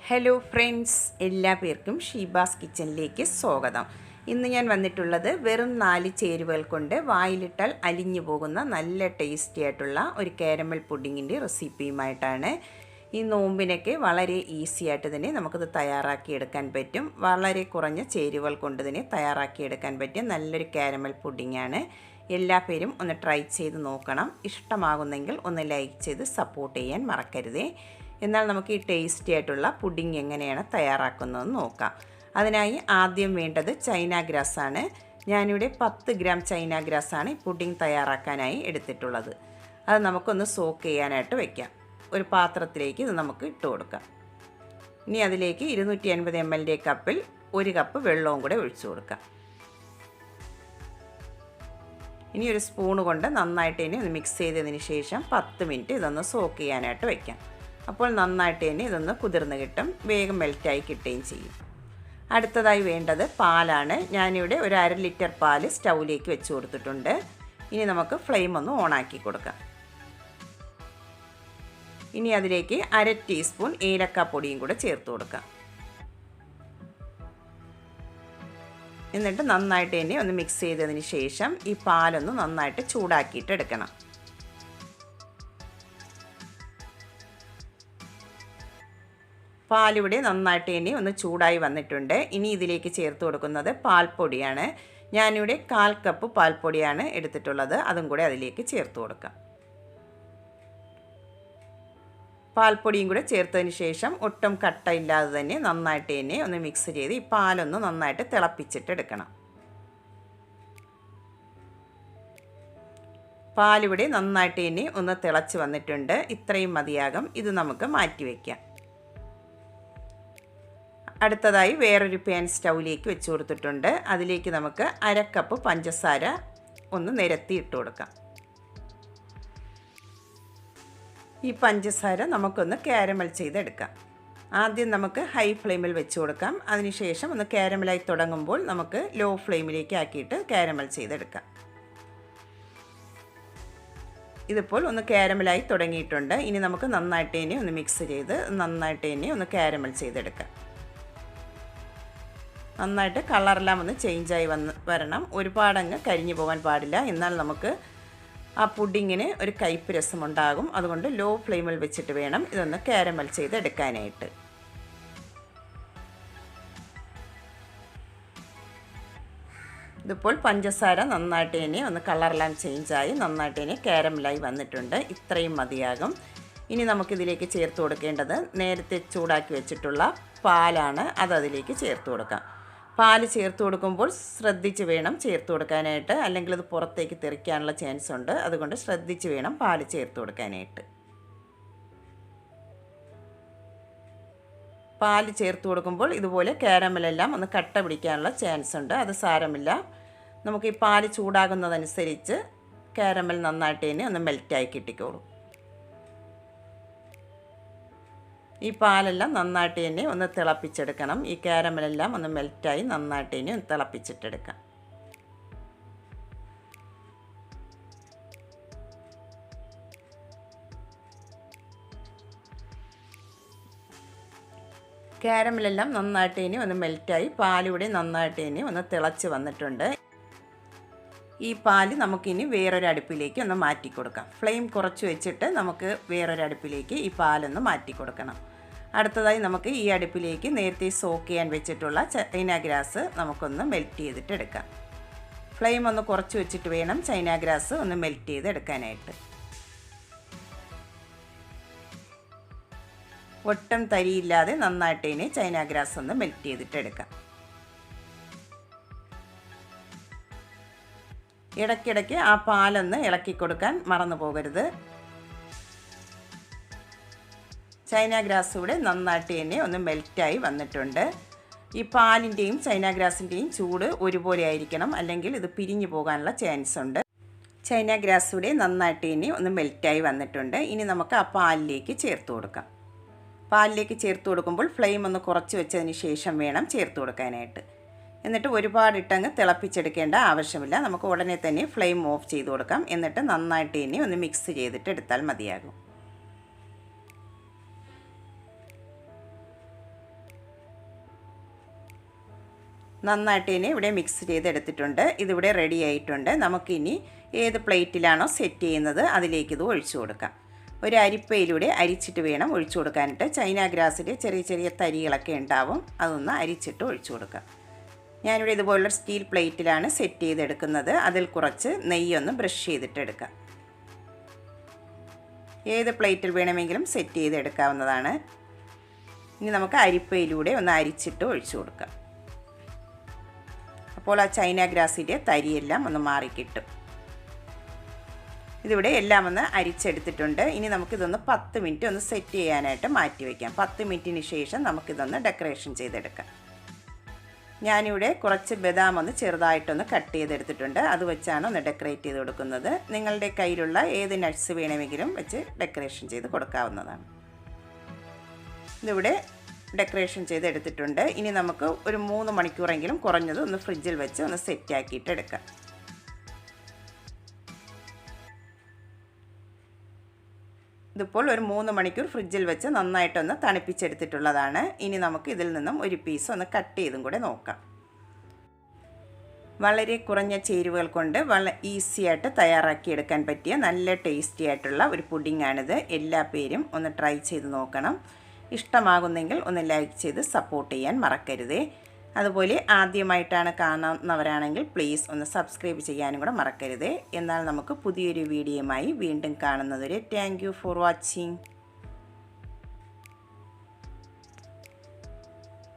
Hello friends, എല്ലാ പേർക്കും ഷീബാസ് കിച്ചണിലേക്ക് സ്വാഗതം. ഇന്ന് ഞാൻ വന്നിട്ടുള്ളത് വെറും 4 ചേരുവകൾ കൊണ്ട് വായിലിട്ടാൽ അലിഞ്ഞു പോകുന്ന നല്ല ടേസ്റ്റി ആയിട്ടുള്ള ഒരു കാരമൽ പുഡിങ്ങിൻ്റെ റെസിപ്പിയുമായിട്ടാണ്. ഈ നോമ്പിനൊക്കെ വളരെ ഈസി ആയിട്ട് തന്നെ നമുക്കത് തയ്യാറാക്കിയെടുക്കാൻ പറ്റും. വളരെ കുറഞ്ഞ ചേരുവകൾ കൊണ്ട് തന്നെ തയ്യാറാക്കിയെടുക്കാൻ പറ്റിയ നല്ലൊരു കാരമൽ പുഡിങ്ങാണ്. എല്ലാ പേരും ഒന്ന് ട്രൈ ചെയ്ത് നോക്കണം. ഇഷ്ടമാകുന്നെങ്കിൽ ഒന്ന് ലൈക്ക് ചെയ്ത് സപ്പോർട്ട് ചെയ്യാൻ മറക്കരുതേ. എന്നാൽ നമുക്ക് ഈ ടേസ്റ്റി ആയിട്ടുള്ള പുഡിംഗ് എങ്ങനെയാണ് തയ്യാറാക്കുന്നതെന്ന് നോക്കാം. അതിനായി ആദ്യം വേണ്ടത് ചൈന ഗ്രാസാണ്. ഞാനിവിടെ 10 ഗ്രാം ചൈന ഗ്രാസാണ് ഈ പുഡിംഗ് തയ്യാറാക്കാനായി എടുത്തിട്ടുള്ളത്. അത് നമുക്കൊന്ന് സോക്ക് ചെയ്യാനായിട്ട് വയ്ക്കാം. ഒരു പാത്രത്തിലേക്ക് ഇത് നമുക്ക് ഇട്ട് കൊടുക്കാം. ഇനി അതിലേക്ക് 250 ml കപ്പിൽ 1 കപ്പ് വെള്ളവും കൂടെ ഒഴിച്ചു കൊടുക്കാം. ഇനി ഒരു സ്പൂൺ കൊണ്ട് നന്നായിട്ട് ഇനി ഒന്ന് മിക്സ് ചെയ്തതിന് ശേഷം 10 മിനിറ്റ് ഇതൊന്ന് സോക്ക് ചെയ്യാനായിട്ട് വയ്ക്കാം. അപ്പോൾ നന്നായിട്ട് തന്നെ ഇതൊന്ന് കുതിർന്ന് കിട്ടും, വേഗം മെൽറ്റായി കിട്ടുകയും ചെയ്യും. അടുത്തതായി വേണ്ടത് പാലാണ്. ഞാനിവിടെ ഒരു 1/2 ലിറ്റർ പാൽ സ്റ്റൗവിലേക്ക് വെച്ച് കൊടുത്തിട്ടുണ്ട്. ഇനി നമുക്ക് ഫ്ലെയിം ഒന്ന് ഓണാക്കി കൊടുക്കാം. ഇനി അതിലേക്ക് 1/2 ടീസ്പൂൺ ഏലക്കാപ്പൊടിയും കൂടെ ചേർത്ത് കൊടുക്കാം. എന്നിട്ട് നന്നായിട്ട് തന്നെ ഒന്ന് മിക്സ് ചെയ്തതിന് ശേഷം ഈ പാലൊന്ന് നന്നായിട്ട് ചൂടാക്കിയിട്ട് എടുക്കണം. പാലിവിടെ നന്നായിട്ട് തന്നെ ഒന്ന് ചൂടായി വന്നിട്ടുണ്ട്. ഇനി ഇതിലേക്ക് ചേർത്ത് കൊടുക്കുന്നത് പാൽപ്പൊടിയാണ്. ഞാനിവിടെ 1/4 കപ്പ് പാൽപ്പൊടിയാണ് എടുത്തിട്ടുള്ളത്. അതും കൂടെ അതിലേക്ക് ചേർത്ത് കൊടുക്കാം. പാൽപ്പൊടിയും കൂടെ ചേർത്തതിന് ശേഷം ഒട്ടും കട്ടയില്ലാതെ തന്നെ നന്നായിട്ട് തന്നെ ഒന്ന് മിക്സ് ചെയ്ത് ഈ പാലൊന്ന് നന്നായിട്ട് തിളപ്പിച്ചിട്ടെടുക്കണം. പാലിവിടെ നന്നായിട്ട് തന്നെ ഒന്ന് തിളച്ച് വന്നിട്ടുണ്ട്. ഇത്രയും മതിയാകും. ഇത് നമുക്ക് മാറ്റി വയ്ക്കാം. അടുത്തതായി വേറൊരു പാൻ സ്റ്റൗവിലേക്ക് വെച്ച് കൊടുത്തിട്ടുണ്ട്. അതിലേക്ക് നമുക്ക് 1/2 കപ്പ് പഞ്ചസാര ഒന്ന് നിരത്തി ഇട്ട് കൊടുക്കാം. ഈ പഞ്ചസാര നമുക്കൊന്ന് കാരമൽ ചെയ്തെടുക്കാം. ആദ്യം നമുക്ക് ഹൈ ഫ്ലെയിമിൽ വെച്ച് കൊടുക്കാം. അതിനുശേഷം ഒന്ന് കാരമലായി തുടങ്ങുമ്പോൾ നമുക്ക് ലോ ഫ്ലെയിമിലേക്ക് ആക്കിയിട്ട് കാരമൽ ചെയ്തെടുക്കാം. ഇതിപ്പോൾ ഒന്ന് കാരമലായി തുടങ്ങിയിട്ടുണ്ട്. ഇനി നമുക്ക് നന്നായിട്ട് തന്നെ ഒന്ന് മിക്സ് ചെയ്ത് നന്നായിട്ട് തന്നെ ഒന്ന് കാരമൽ ചെയ്തെടുക്കാം. നന്നായിട്ട് കളറെല്ലാം ഒന്ന് ചേഞ്ചായി വരണം. ഒരുപാടങ്ങ് കരിഞ്ഞു പോകാൻ പാടില്ല. എന്നാൽ നമുക്ക് ആ പുഡിങ്ങിന് ഒരു കയ്പ്പ് രസമുണ്ടാകും. അതുകൊണ്ട് ലോ ഫ്ലെയിമിൽ വെച്ചിട്ട് വേണം ഇതൊന്ന് കാരമൽ ചെയ്തെടുക്കാനായിട്ട്. ഇതിപ്പോൾ പഞ്ചസാര നന്നായിട്ട് തന്നെ ഒന്ന് കളറെല്ലാം ചേഞ്ചായി നന്നായിട്ട് തന്നെ കാരമലായി വന്നിട്ടുണ്ട്. ഇത്രയും മതിയാകും. ഇനി നമുക്കിതിലേക്ക് ചേർത്ത് കൊടുക്കേണ്ടത് നേരത്തെ ചൂടാക്കി വെച്ചിട്ടുള്ള പാലാണ്. അതിലേക്ക് ചേർത്ത് കൊടുക്കാം. പാല് ചേർത്ത് കൊടുക്കുമ്പോൾ ശ്രദ്ധിച്ച് വേണം ചേർത്ത് കൊടുക്കാനായിട്ട്, അല്ലെങ്കിൽ അത് പുറത്തേക്ക് തെറിക്കാനുള്ള ചാൻസ് ഉണ്ട്. അതുകൊണ്ട് ശ്രദ്ധിച്ച് വേണം പാല് ചേർത്ത് കൊടുക്കാനായിട്ട്. പാല് ചേർത്ത് കൊടുക്കുമ്പോൾ ഇതുപോലെ കാരമലെല്ലാം ഒന്ന് കട്ട പിടിക്കാനുള്ള ചാൻസ് ഉണ്ട്. അത് സാരമില്ല. നമുക്ക് ഈ പാല് ചൂടാകുന്നതനുസരിച്ച് കാരമൽ നന്നായിട്ട് തന്നെ ഒന്ന് മെൽറ്റായി കിട്ടിക്കോളും. ഈ പാലെല്ലാം നന്നായിട്ട് തന്നെ ഒന്ന് തിളപ്പിച്ചെടുക്കണം. ഈ കാരമലെല്ലാം ഒന്ന് മെൽറ്റായി നന്നായിട്ട് തന്നെ ഒന്ന് തിളപ്പിച്ചിട്ടെടുക്കാം. കാരമലെല്ലാം നന്നായിട്ട് തന്നെ ഒന്ന് മെൽറ്റായി പാലിവിടെ നന്നായിട്ട് തന്നെ ഒന്ന് തിളച്ച് വന്നിട്ടുണ്ട്. ഈ പാല് നമുക്കിനി വേറൊരു അടുപ്പിലേക്ക് ഒന്ന് മാറ്റി കൊടുക്കാം. ഫ്ലെയിം കുറച്ച് വെച്ചിട്ട് നമുക്ക് വേറൊരു അടുപ്പിലേക്ക് ഈ പാലൊന്ന് മാറ്റി കൊടുക്കണം. അടുത്തതായി നമുക്ക് ഈ അടുപ്പിലേക്ക് നേരത്തെ സോക്ക് ചെയ്യാൻ വെച്ചിട്ടുള്ള ചൈന ഗ്രാസ് നമുക്കൊന്ന് മെൽറ്റ് ചെയ്തിട്ടെടുക്കാം. ഫ്ലെയിം ഒന്ന് കുറച്ച് വെച്ചിട്ട് വേണം ചൈന ഗ്രാസ് ഒന്ന് മെൽറ്റ് ചെയ്തെടുക്കാനായിട്ട്. ഒട്ടും തരിയില്ലാതെ നന്നായിട്ട് തന്നെ ചൈന ഗ്രാസ് ഒന്ന് മെൽറ്റ് ചെയ്തിട്ടെടുക്കാം. ഇടയ്ക്കിടയ്ക്ക് ആ പാലൊന്ന് ഇളക്കി കൊടുക്കാൻ മറന്നു പോകരുത്. ചൈന ഗ്രാസ് ഇവിടെ നന്നായിട്ട് തന്നെ ഒന്ന് മെൽറ്റായി വന്നിട്ടുണ്ട്. ഈ പാലിൻ്റെയും ചൈന ഗ്രാസിൻ്റെയും ചൂട് ഒരുപോലെ ആയിരിക്കണം, അല്ലെങ്കിൽ ഇത് പിരിഞ്ഞു പോകാനുള്ള ചാൻസ് ഉണ്ട്. ചൈന ഗ്രാസ് ഇവിടെ നന്നായിട്ട് തന്നെ ഒന്ന് മെൽറ്റായി വന്നിട്ടുണ്ട്. ഇനി നമുക്ക് ആ പാലിലേക്ക് ചേർത്ത് കൊടുക്കാം. പാലിലേക്ക് ചേർത്ത് കൊടുക്കുമ്പോൾ ഫ്ലെയിം ഒന്ന് കുറച്ച് വെച്ചതിന് ശേഷം വേണം ചേർത്ത് കൊടുക്കാനായിട്ട്. എന്നിട്ട് ഒരുപാട് ഇട്ടങ്ങ് തിളപ്പിച്ചെടുക്കേണ്ട ആവശ്യമില്ല. നമുക്ക് ഉടനെ തന്നെ ഫ്ലെയിം ഓഫ് ചെയ്ത് കൊടുക്കാം. എന്നിട്ട് നന്നായിട്ട് തന്നെ ഒന്ന് മിക്സ് ചെയ്തിട്ട് എടുത്താൽ മതിയാകും. നന്നായിട്ട് ഇനി ഇവിടെ മിക്സ് ചെയ്തെടുത്തിട്ടുണ്ട്. ഇതിവിടെ റെഡി ആയിട്ടുണ്ട്. നമുക്കിനി ഏത് പ്ലേറ്റിലാണോ സെറ്റ് ചെയ്യുന്നത് അതിലേക്ക് ഇത് ഒഴിച്ചു കൊടുക്കാം. ഒരു അരിപ്പയിലൂടെ അരിച്ചിട്ട് വേണം ഒഴിച്ചു കൊടുക്കാനായിട്ട്. ചൈന ഗ്രാസിൽ ചെറിയ ചെറിയ തരികളൊക്കെ ഉണ്ടാവും, അതൊന്ന് അരിച്ചിട്ട് ഒഴിച്ചു കൊടുക്കാം. ഞാനിവിടെ ഇതുപോലുള്ള സ്റ്റീൽ പ്ലേറ്റിലാണ് സെറ്റ് ചെയ്തെടുക്കുന്നത്. അതിൽ കുറച്ച് നെയ്യൊന്ന് ബ്രഷ് ചെയ്തിട്ടെടുക്കാം. ഏത് പ്ലേറ്റിൽ വേണമെങ്കിലും സെറ്റ് ചെയ്തെടുക്കാവുന്നതാണ്. ഇനി നമുക്ക് അരിപ്പയിലൂടെ ഒന്ന് അരിച്ചിട്ട് ഒഴിച്ചു കൊടുക്കാം. അപ്പോൾ ആ ചൈന ഗ്രാസിൻ്റെ തരിയെല്ലാം ഒന്ന് മാറിക്കിട്ടും. ഇതിവിടെ എല്ലാം ഒന്ന് അരിച്ചെടുത്തിട്ടുണ്ട്. ഇനി നമുക്കിതൊന്ന് 10 മിനിറ്റ് ഒന്ന് സെറ്റ് ചെയ്യാനായിട്ട് മാറ്റി വയ്ക്കാം. 10 മിനിറ്റിന് ശേഷം നമുക്കിതൊന്ന് ഡെക്കറേഷൻ ചെയ്തെടുക്കാം. ഞാനിവിടെ കുറച്ച് ബദാം ഒന്ന് ചെറുതായിട്ടൊന്ന് കട്ട് ചെയ്തെടുത്തിട്ടുണ്ട്. അത് വെച്ചാണ് ഒന്ന് ഡെക്കറേറ്റ് ചെയ്ത് കൊടുക്കുന്നത്. നിങ്ങളുടെ കയ്യിലുള്ള ഏത് നട്ട്സ് വേണമെങ്കിലും വെച്ച് ഡെക്കറേഷൻ ചെയ്ത് കൊടുക്കാവുന്നതാണ്. ഇതിവിടെ ഡെക്കറേഷൻ ചെയ്തെടുത്തിട്ടുണ്ട്. ഇനി നമുക്ക് ഒരു 3 മണിക്കൂറെങ്കിലും കുറഞ്ഞത് ഒന്ന് ഫ്രിഡ്ജിൽ വെച്ച് ഒന്ന് സെറ്റാക്കിയിട്ട് എടുക്കാം. ഇതിപ്പോൾ ഒരു 3 മണിക്കൂർ ഫ്രിഡ്ജിൽ വെച്ച് നന്നായിട്ടൊന്ന് തണുപ്പിച്ചെടുത്തിട്ടുള്ളതാണ്. ഇനി നമുക്ക് ഇതിൽ നിന്നും ഒരു പീസ് ഒന്ന് കട്ട് ചെയ്തും കൂടെ നോക്കാം. വളരെ കുറഞ്ഞ ചേരുവകൾ കൊണ്ട് വളരെ ഈസി ആയിട്ട് തയ്യാറാക്കിയെടുക്കാൻ പറ്റിയ നല്ല ടേസ്റ്റി ആയിട്ടുള്ള ഒരു പുഡിങ്ങാണിത്. എല്ലാ പേരും ഒന്ന് ട്രൈ ചെയ്ത് നോക്കണം. ഇഷ്ടമാകുന്നെങ്കിൽ ഒന്ന് ലൈക്ക് ചെയ്ത് സപ്പോർട്ട് ചെയ്യാൻ മറക്കരുതേ. അതുപോലെ ആദ്യമായിട്ടാണ് കാണുന്നവരാണെങ്കിൽ പ്ലീസ് ഒന്ന് സബ്സ്ക്രൈബ് ചെയ്യാനും കൂടെ മറക്കരുതേ. എന്നാൽ നമുക്ക് പുതിയൊരു വീഡിയോയുമായി വീണ്ടും കാണുന്നതുവരെ താങ്ക് യു ഫോർ വാച്ചിങ്.